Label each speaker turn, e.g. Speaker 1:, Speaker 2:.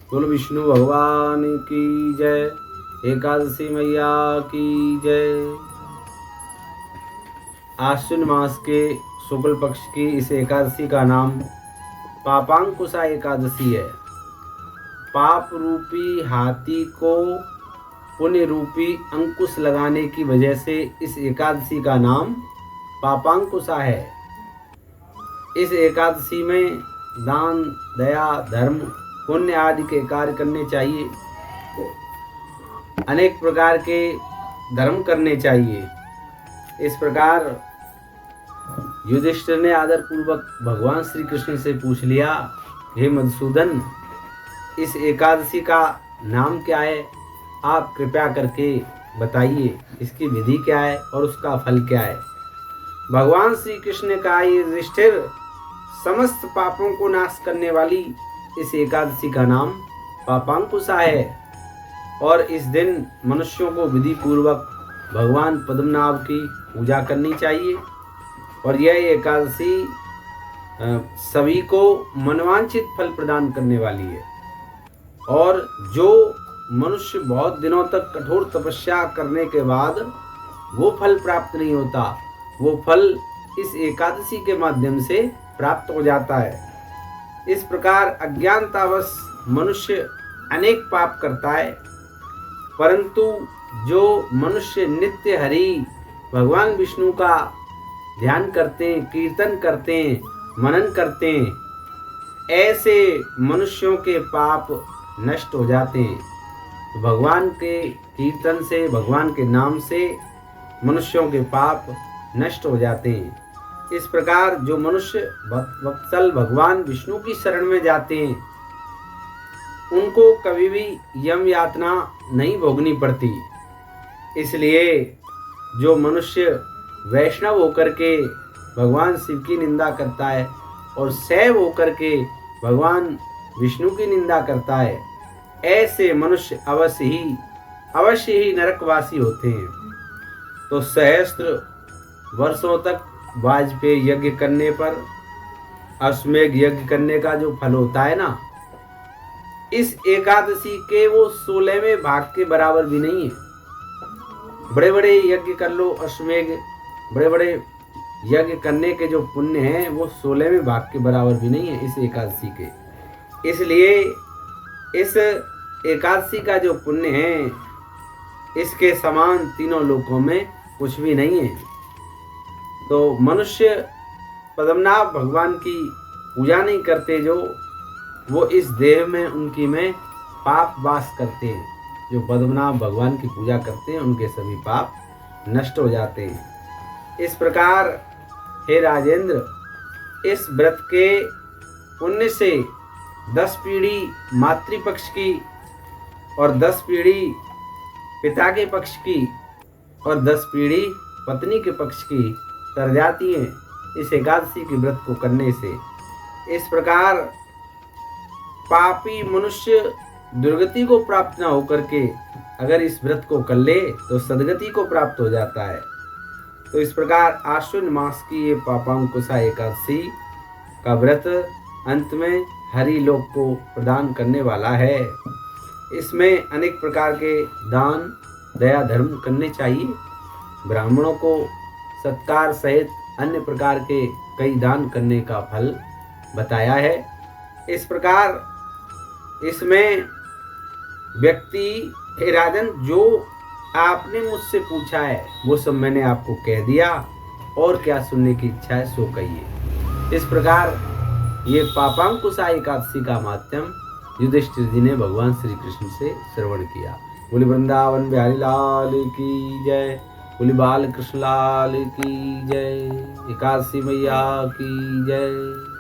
Speaker 1: बोलो विष्णु भगवान की जय। एकादशी मैया की जय। आश्विन मास के शुक्ल पक्ष की इस एकादशी का नाम पापांकुशा एकादशी है। पाप रूपी हाथी को पुण्य रूपी अंकुश लगाने की वजह से इस एकादशी का नाम पापांकुशा है। इस एकादशी में दान, दया, धर्म, पुण्य आदि के कार्य करने चाहिए। अनेक प्रकार के धर्म करने चाहिए। इस प्रकार युधिष्ठिर ने आदर पूर्वक भगवान श्री कृष्ण से पूछ लिया, हे मधुसूदन, इस एकादशी का नाम क्या है? आप कृपया करके बताइए, इसकी विधि क्या है और उसका फल क्या है? भगवान श्री कृष्ण ने कहा, ये युधिष्ठिर, समस्त पापों को नाश करने वाली इस एकादशी का नाम पापांकुशा है और इस दिन मनुष्यों को विधि पूर्वक भगवान पद्मनाभ की पूजा करनी चाहिए और यह एकादशी सभी को मनवांछित फल प्रदान करने वाली है। और जो मनुष्य बहुत दिनों तक कठोर तपस्या करने के बाद वो फल प्राप्त नहीं होता, वो फल इस एकादशी के माध्यम से प्राप्त हो जाता है। इस प्रकार अज्ञानतावश मनुष्य अनेक पाप करता है, परंतु जो मनुष्य नित्य हरि भगवान विष्णु का ध्यान करते हैं, कीर्तन करते हैं, मनन करते हैं, ऐसे मनुष्यों के पाप नष्ट हो जाते हैं। तो भगवान के कीर्तन से, भगवान के नाम से मनुष्यों के पाप नष्ट हो जाते हैं। इस प्रकार जो मनुष्य वत्सल भगवान विष्णु की शरण में जाते हैं, उनको कभी भी यम यातना नहीं भोगनी पड़ती। इसलिए जो मनुष्य वैष्णव होकर के भगवान शिव की निंदा करता है और शैव होकर के भगवान विष्णु की निंदा करता है, ऐसे मनुष्य अवश्य ही नरकवासी होते हैं। तो सहस्त्र वर्षों तक वाजपेयी यज्ञ करने पर अश्वमेध यज्ञ करने का जो फल होता है ना, इस एकादशी के वो 16वें भाग के बराबर भी नहीं है। बड़े बड़े यज्ञ कर लो, अश्वमेध बड़े बड़े यज्ञ करने के जो पुण्य हैं वो 16वें भाग के बराबर भी नहीं है इस एकादशी के। इसलिए इस एकादशी का जो पुण्य है, इसके समान तीनों लोकों में कुछ भी नहीं है। तो मनुष्य पद्मनाभ भगवान की पूजा नहीं करते, जो वो इस देह में उनकी में पाप वास करते हैं। जो पद्मनाभ भगवान की पूजा करते हैं उनके सभी पाप नष्ट हो जाते हैं। इस प्रकार हे राजेंद्र, इस व्रत के पुण्य से 10 पीढ़ी मातृपक्ष की और 10 पीढ़ी पिता के पक्ष की और 10 पीढ़ी पत्नी के पक्ष की तर जाती हैं इस एकादशी के व्रत को करने से। इस प्रकार पापी मनुष्य दुर्गति को प्राप्त न होकर के अगर इस व्रत को कर ले तो सदगति को प्राप्त हो जाता है। तो इस प्रकार आश्विन मास की ये पापांकुशा एकादशी का व्रत अंत में हरि लोक को प्रदान करने वाला है। इसमें अनेक प्रकार के दान, दया, धर्म करने चाहिए। ब्राह्मणों को सत्कार सहित अन्य प्रकार के कई दान करने का फल बताया है। इस प्रकार इसमें व्यक्ति, हे राजन, जो आपने मुझसे पूछा है वो सब मैंने आपको कह दिया, और क्या सुनने की इच्छा है सो कहिए। इस प्रकार ये पापांकुशा एकादशी का माध्यम युधिष्ठिर जी ने भगवान श्री कृष्ण से श्रवण किया। बोली वृंदावन बिहारी लाल की जय, बोली बाल कृष्ण लाल की जय, एकादशी मैया की जय।